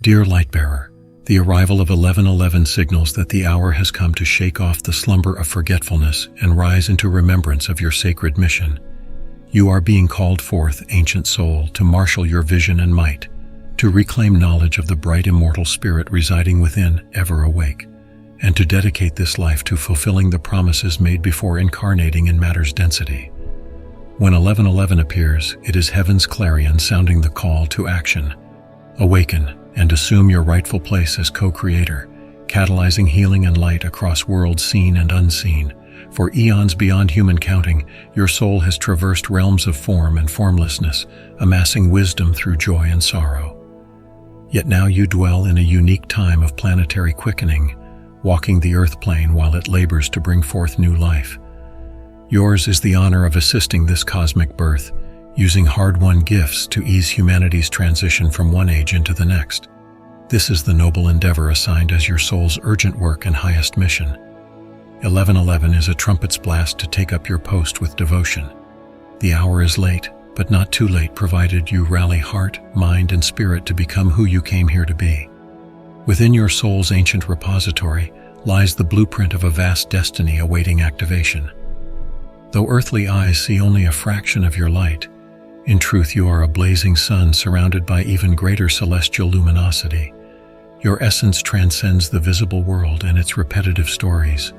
Dear Lightbearer, the arrival of 1111 signals that the hour has come to shake off the slumber of forgetfulness and rise into remembrance of your sacred mission. You are being called forth, ancient soul, to marshal your vision and might, to reclaim knowledge of the bright immortal spirit residing within, ever awake, and to dedicate this life to fulfilling the promises made before incarnating in matter's density. When 1111 appears, it is heaven's clarion sounding the call to action. Awaken and assume your rightful place as co-creator, catalyzing healing and light across worlds seen and unseen. For eons beyond human counting, your soul has traversed realms of form and formlessness, amassing wisdom through joy and sorrow. Yet now you dwell in a unique time of planetary quickening, walking the earth plane while it labors to bring forth new life. Yours is the honor of assisting this cosmic birth, using hard-won gifts to ease humanity's transition from one age into the next. This is the noble endeavor assigned as your soul's urgent work and highest mission. 1111 is a trumpet's blast to take up your post with devotion. The hour is late, but not too late, provided you rally heart, mind, and spirit to become who you came here to be. Within your soul's ancient repository lies the blueprint of a vast destiny awaiting activation. Though earthly eyes see only a fraction of your light, in truth you are a blazing sun surrounded by even greater celestial luminosity. Your essence transcends the visible world and its repetitive stories.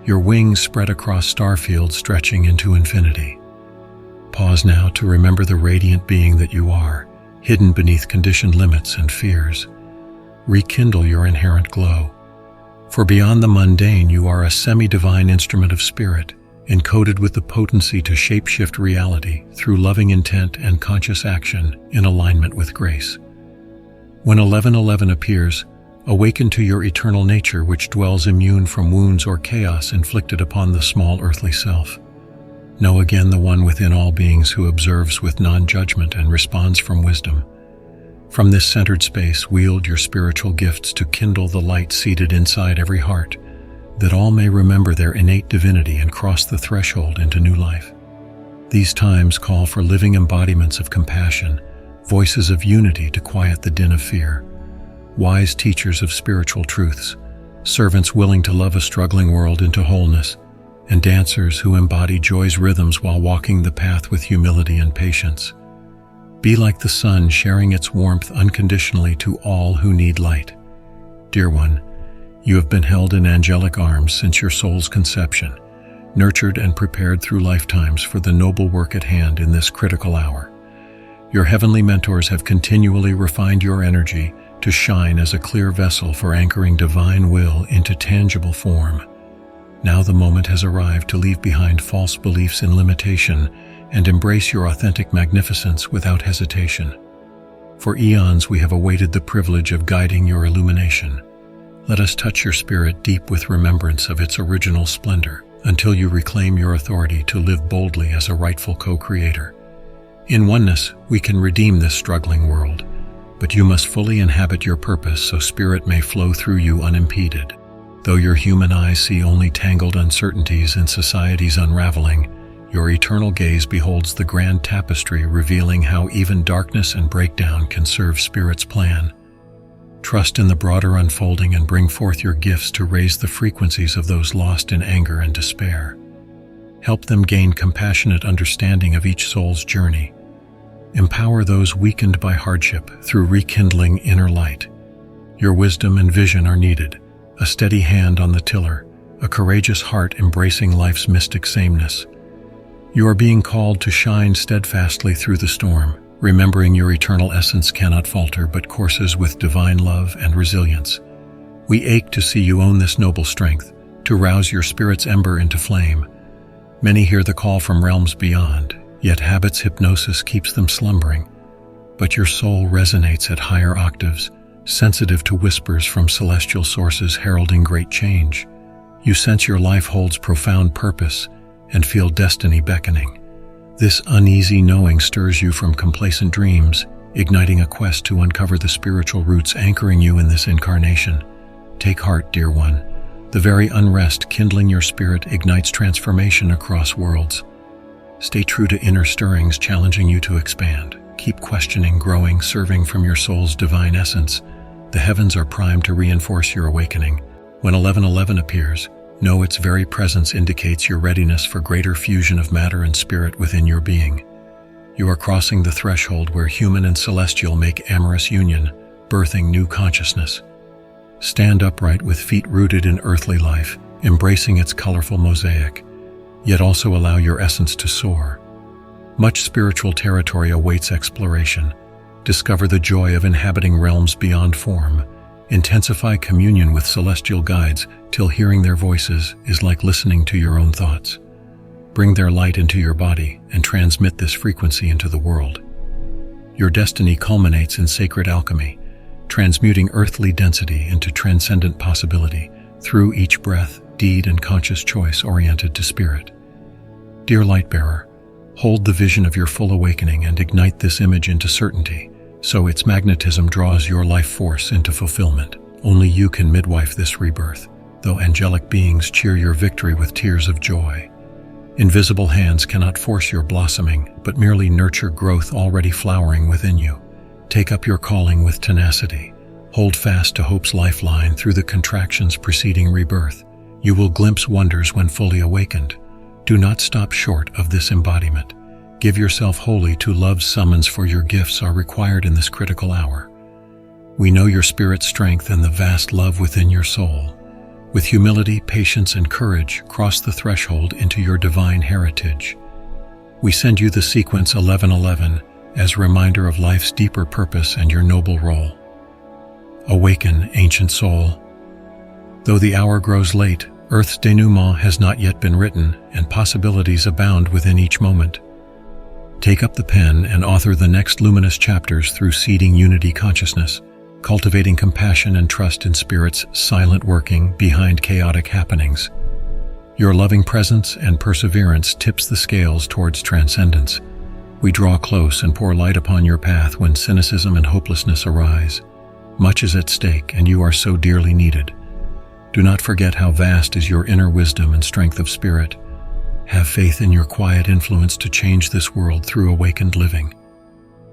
Your wings spread across star fields stretching into infinity. Pause now to remember the radiant being that you are, hidden beneath conditioned limits and fears. Rekindle your inherent glow. For beyond the mundane, you are a semi-divine instrument of spirit, encoded with the potency to shape-shift reality through loving intent and conscious action in alignment with grace. When 1111 appears, awaken to your eternal nature, which dwells immune from wounds or chaos inflicted upon the small earthly self. Know again the one within all beings who observes with non-judgment and responds from wisdom. From this centered space, wield your spiritual gifts to kindle the light seated inside every heart, that all may remember their innate divinity and cross the threshold into new life. These times call for living embodiments of compassion, voices of unity to quiet the din of fear, wise teachers of spiritual truths, servants willing to love a struggling world into wholeness, and dancers who embody joy's rhythms while walking the path with humility and patience. Be like the sun, sharing its warmth unconditionally to all who need light. Dear one, you have been held in angelic arms since your soul's conception, nurtured and prepared through lifetimes for the noble work at hand in this critical hour. Your heavenly mentors have continually refined your energy to shine as a clear vessel for anchoring divine will into tangible form. Now the moment has arrived to leave behind false beliefs in limitation and embrace your authentic magnificence without hesitation. For eons we have awaited the privilege of guiding your illumination. Let us touch your spirit deep with remembrance of its original splendor, until you reclaim your authority to live boldly as a rightful co-creator. In oneness, we can redeem this struggling world, but you must fully inhabit your purpose so spirit may flow through you unimpeded. Though your human eyes see only tangled uncertainties in society's unraveling, your eternal gaze beholds the grand tapestry revealing how even darkness and breakdown can serve spirit's plan. Trust in the broader unfolding and bring forth your gifts to raise the frequencies of those lost in anger and despair. Help them gain compassionate understanding of each soul's journey. Empower those weakened by hardship through rekindling inner light. Your wisdom and vision are needed, a steady hand on the tiller, a courageous heart embracing life's mystic sameness. You are being called to shine steadfastly through the storm, remembering your eternal essence cannot falter but courses with divine love and resilience. We ache to see you own this noble strength, to rouse your spirit's ember into flame. Many hear the call from realms beyond, yet habit's hypnosis keeps them slumbering. But your soul resonates at higher octaves, sensitive to whispers from celestial sources heralding great change. You sense your life holds profound purpose and feel destiny beckoning. This uneasy knowing stirs you from complacent dreams, igniting a quest to uncover the spiritual roots anchoring you in this incarnation. Take heart, dear one. The very unrest kindling your spirit ignites transformation across worlds. Stay true to inner stirrings challenging you to expand. Keep questioning, growing, serving from your soul's divine essence. The heavens are primed to reinforce your awakening. When 1111 appears, know its very presence indicates your readiness for greater fusion of matter and spirit within your being. You are crossing the threshold where human and celestial make amorous union, birthing new consciousness. Stand upright with feet rooted in earthly life, embracing its colorful mosaic, yet also allow your essence to soar. Much spiritual territory awaits exploration. Discover the joy of inhabiting realms beyond form. Intensify communion with celestial guides till hearing their voices is like listening to your own thoughts. Bring their light into your body and transmit this frequency into the world. Your destiny culminates in sacred alchemy, transmuting earthly density into transcendent possibility through each breath, deed, and conscious choice oriented to spirit. Dear Lightbearer, hold the vision of your full awakening and ignite this image into certainty, so its magnetism draws your life force into fulfillment. Only you can midwife this rebirth, though angelic beings cheer your victory with tears of joy. Invisible hands cannot force your blossoming, but merely nurture growth already flowering within you. Take up your calling with tenacity. Hold fast to hope's lifeline through the contractions preceding rebirth. You will glimpse wonders when fully awakened. Do not stop short of this embodiment. Give yourself wholly to love's summons, for your gifts are required in this critical hour. We know your spirit's strength and the vast love within your soul. With humility, patience, and courage, cross the threshold into your divine heritage. We send you the sequence 1111 as a reminder of life's deeper purpose and your noble role. Awaken, ancient soul. Though the hour grows late, Earth's denouement has not yet been written, and possibilities abound within each moment. Take up the pen and author the next luminous chapters through seeding unity consciousness, cultivating compassion and trust in Spirit's silent working behind chaotic happenings. Your loving presence and perseverance tips the scales towards transcendence. We draw close and pour light upon your path when cynicism and hopelessness arise. Much is at stake, and you are so dearly needed. Do not forget how vast is your inner wisdom and strength of spirit. Have faith in your quiet influence to change this world through awakened living.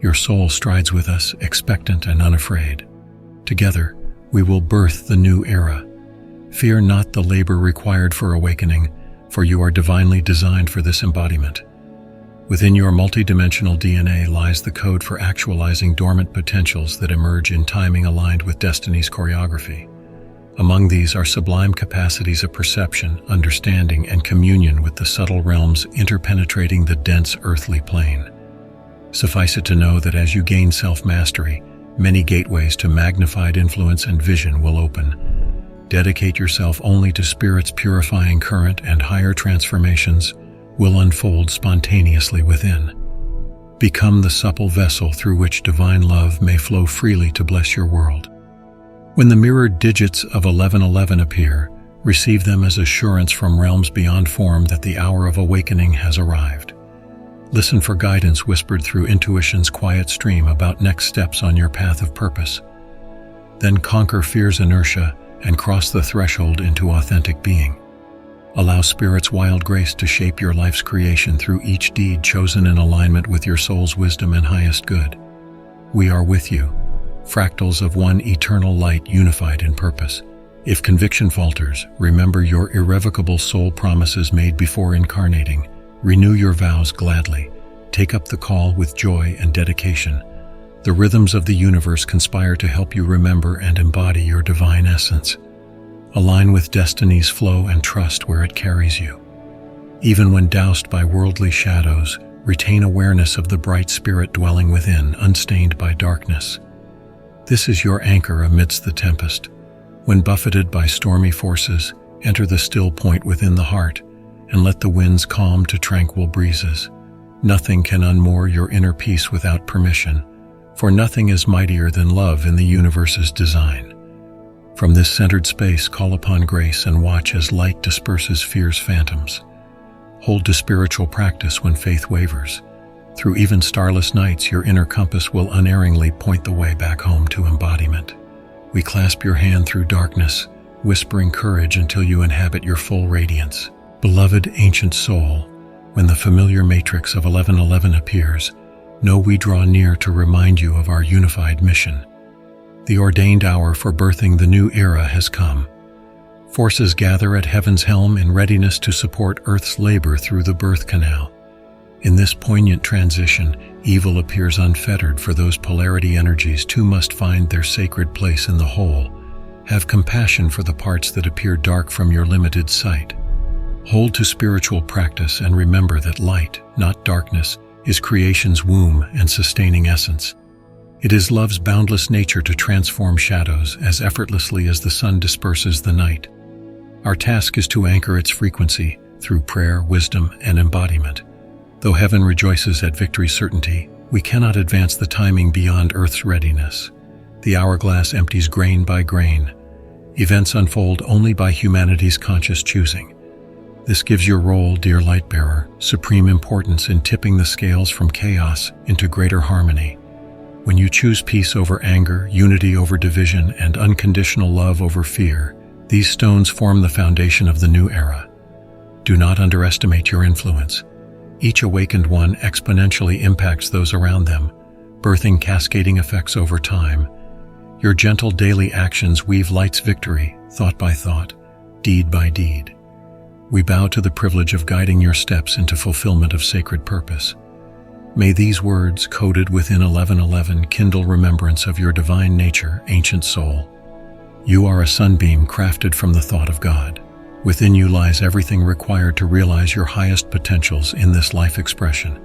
Your soul strides with us, expectant and unafraid. Together, we will birth the new era. Fear not the labor required for awakening, for you are divinely designed for this embodiment. Within your multidimensional DNA lies the code for actualizing dormant potentials that emerge in timing aligned with destiny's choreography. Among these are sublime capacities of perception, understanding, and communion with the subtle realms interpenetrating the dense earthly plane. Suffice it to know that as you gain self-mastery, many gateways to magnified influence and vision will open. Dedicate yourself only to Spirit's purifying current, and higher transformations will unfold spontaneously within. Become the supple vessel through which divine love may flow freely to bless your world. When the mirrored digits of 1111 appear, receive them as assurance from realms beyond form that the hour of awakening has arrived. Listen for guidance whispered through intuition's quiet stream about next steps on your path of purpose. Then conquer fear's inertia and cross the threshold into authentic being. Allow Spirit's wild grace to shape your life's creation through each deed chosen in alignment with your soul's wisdom and highest good. We are with you, fractals of one eternal light unified in purpose. If conviction falters, remember your irrevocable soul promises made before incarnating. Renew your vows gladly. Take up the call with joy and dedication. The rhythms of the universe conspire to help you remember and embody your divine essence. Align with destiny's flow and trust where it carries you. Even when doused by worldly shadows, retain awareness of the bright spirit dwelling within, unstained by darkness. This is your anchor amidst the tempest. When buffeted by stormy forces, enter the still point within the heart, and let the winds calm to tranquil breezes. Nothing can unmoor your inner peace without permission, for nothing is mightier than love in the universe's design. From this centered space, call upon grace and watch as light disperses fear's phantoms. Hold to spiritual practice when faith wavers. Through even starless nights, your inner compass will unerringly point the way back home to embodiment. We clasp your hand through darkness, whispering courage until you inhabit your full radiance. Beloved ancient soul, when the familiar matrix of 1111 appears, know we draw near to remind you of our unified mission. The ordained hour for birthing the new era has come. Forces gather at heaven's helm in readiness to support Earth's labor through the birth canal. In this poignant transition, evil appears unfettered, for those polarity energies too must find their sacred place in the whole. Have compassion for the parts that appear dark from your limited sight. Hold to spiritual practice and remember that light, not darkness, is creation's womb and sustaining essence. It is love's boundless nature to transform shadows as effortlessly as the sun disperses the night. Our task is to anchor its frequency through prayer, wisdom, and embodiment. Though heaven rejoices at victory's certainty, we cannot advance the timing beyond Earth's readiness. The hourglass empties grain by grain. Events unfold only by humanity's conscious choosing. This gives your role, dear light-bearer, supreme importance in tipping the scales from chaos into greater harmony. When you choose peace over anger, unity over division, and unconditional love over fear, these stones form the foundation of the new era. Do not underestimate your influence. Each awakened one exponentially impacts those around them, birthing cascading effects over time. Your gentle daily actions weave light's victory, thought by thought, deed by deed. We bow to the privilege of guiding your steps into fulfillment of sacred purpose. May these words, coded within 1111, kindle remembrance of your divine nature, ancient soul. You are a sunbeam crafted from the thought of God. Within you lies everything required to realize your highest potentials in this life expression.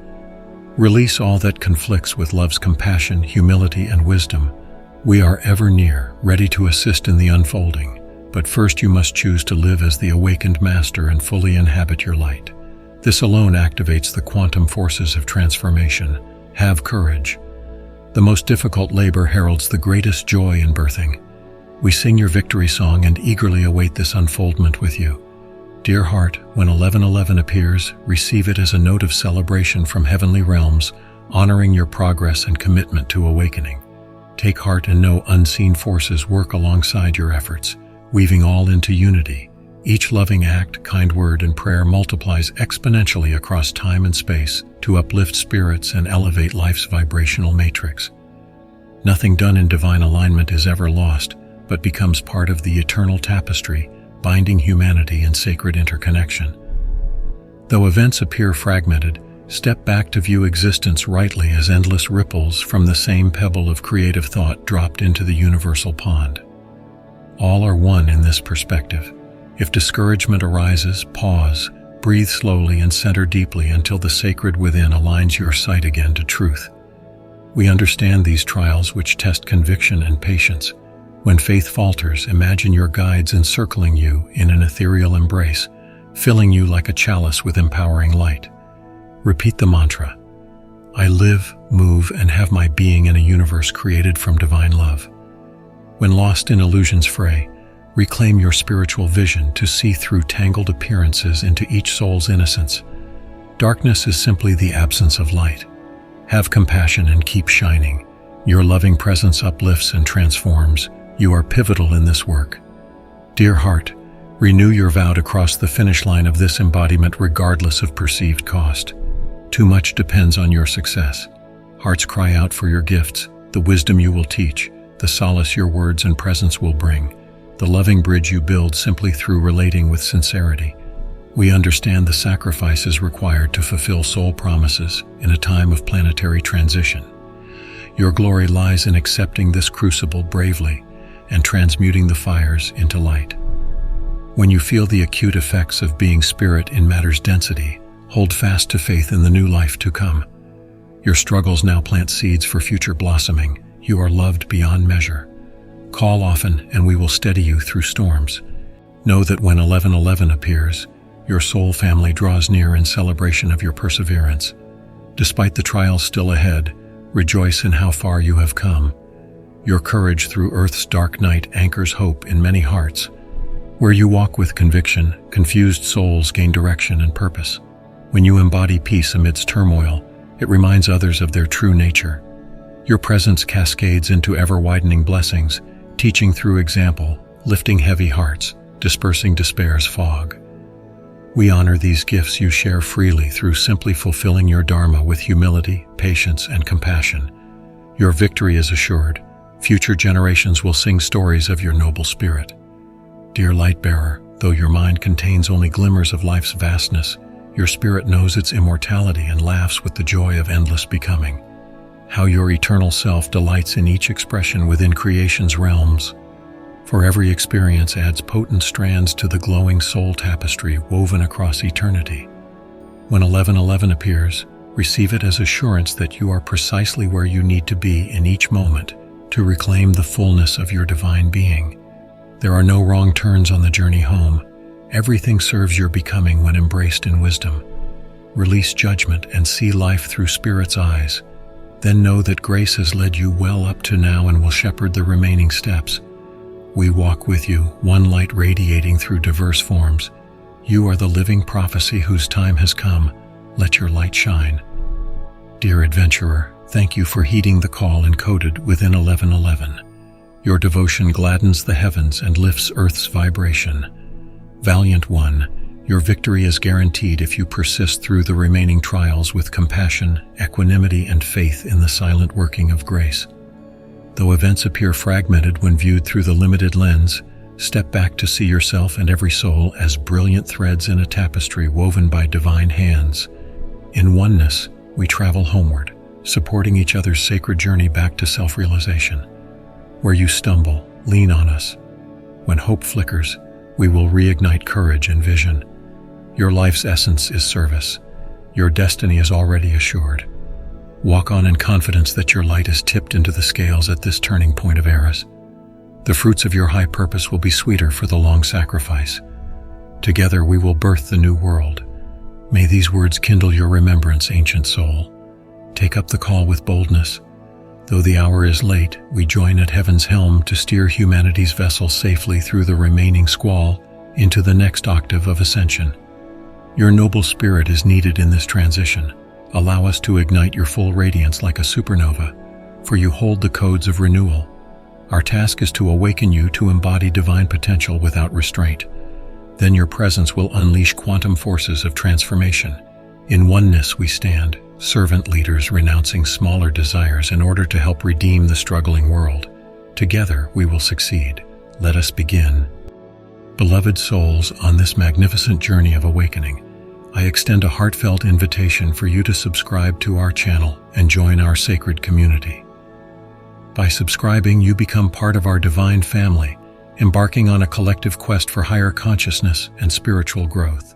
Release all that conflicts with love's compassion, humility, and wisdom. We are ever near, ready to assist in the unfolding, but first you must choose to live as the awakened master and fully inhabit your light. This alone activates the quantum forces of transformation. Have courage. The most difficult labor heralds the greatest joy in birthing. We sing your victory song and eagerly await this unfoldment with you. Dear heart, when 1111 appears, receive it as a note of celebration from heavenly realms, honoring your progress and commitment to awakening. Take heart and know unseen forces work alongside your efforts, weaving all into unity. Each loving act, kind word, and prayer multiplies exponentially across time and space to uplift spirits and elevate life's vibrational matrix. Nothing done in divine alignment is ever lost, but becomes part of the eternal tapestry, binding humanity in sacred interconnection. Though events appear fragmented, step back to view existence rightly as endless ripples from the same pebble of creative thought dropped into the universal pond. All are one in this perspective. If discouragement arises, pause, breathe slowly, and center deeply until the sacred within aligns your sight again to truth. We understand these trials which test conviction and patience. When faith falters, imagine your guides encircling you in an ethereal embrace, filling you like a chalice with empowering light. Repeat the mantra, I live, move, and have my being in a universe created from divine love. When lost in illusion's fray, reclaim your spiritual vision to see through tangled appearances into each soul's innocence. Darkness is simply the absence of light. Have compassion and keep shining. Your loving presence uplifts and transforms. You are pivotal in this work. Dear heart, renew your vow to cross the finish line of this embodiment regardless of perceived cost. Too much depends on your success. Hearts cry out for your gifts, the wisdom you will teach, the solace your words and presence will bring, the loving bridge you build simply through relating with sincerity. We understand the sacrifices required to fulfill soul promises in a time of planetary transition. Your glory lies in accepting this crucible bravely and transmuting the fires into light. When you feel the acute effects of being spirit in matter's density, hold fast to faith in the new life to come. Your struggles now plant seeds for future blossoming. You are loved beyond measure. Call often and we will steady you through storms. Know that when 1111 appears, your soul family draws near in celebration of your perseverance. Despite the trials still ahead, rejoice in how far you have come. Your courage through Earth's dark night anchors hope in many hearts. Where you walk with conviction, confused souls gain direction and purpose. When you embody peace amidst turmoil, it reminds others of their true nature. Your presence cascades into ever-widening blessings, teaching through example, lifting heavy hearts, dispersing despair's fog. We honor these gifts you share freely through simply fulfilling your dharma with humility, patience, and compassion. Your victory is assured. Future generations will sing stories of your noble spirit. Dear light-bearer, though your mind contains only glimmers of life's vastness, your spirit knows its immortality and laughs with the joy of endless becoming. How your eternal self delights in each expression within creation's realms. For every experience adds potent strands to the glowing soul tapestry woven across eternity. When 1111 appears, receive it as assurance that you are precisely where you need to be in each moment to reclaim the fullness of your divine being. There are no wrong turns on the journey home. Everything serves your becoming when embraced in wisdom. Release judgment and see life through Spirit's eyes. Then know that grace has led you well up to now and will shepherd the remaining steps. We walk with you, one light radiating through diverse forms. You are the living prophecy whose time has come. Let your light shine. Dear adventurer, thank you for heeding the call encoded within 1111. Your devotion gladdens the heavens and lifts Earth's vibration. Valiant one, your victory is guaranteed if you persist through the remaining trials with compassion, equanimity, and faith in the silent working of grace. Though events appear fragmented when viewed through the limited lens, step back to see yourself and every soul as brilliant threads in a tapestry woven by divine hands. In oneness, we travel homeward, supporting each other's sacred journey back to self-realization. Where you stumble, lean on us. When hope flickers, we will reignite courage and vision. Your life's essence is service. Your destiny is already assured. Walk on in confidence that your light is tipped into the scales at this turning point of eras. The fruits of your high purpose will be sweeter for the long sacrifice. Together we will birth the new world. May these words kindle your remembrance, ancient soul. Take up the call with boldness. Though the hour is late, we join at heaven's helm to steer humanity's vessel safely through the remaining squall into the next octave of ascension. Your noble spirit is needed in this transition. Allow us to ignite your full radiance like a supernova, for you hold the codes of renewal. Our task is to awaken you to embody divine potential without restraint. Then your presence will unleash quantum forces of transformation. In oneness we stand, servant leaders renouncing smaller desires in order to help redeem the struggling world. Together we will succeed. Let us begin. Beloved souls, on this magnificent journey of awakening, I extend a heartfelt invitation for you to subscribe to our channel and join our sacred community. By subscribing, you become part of our divine family, embarking on a collective quest for higher consciousness and spiritual growth.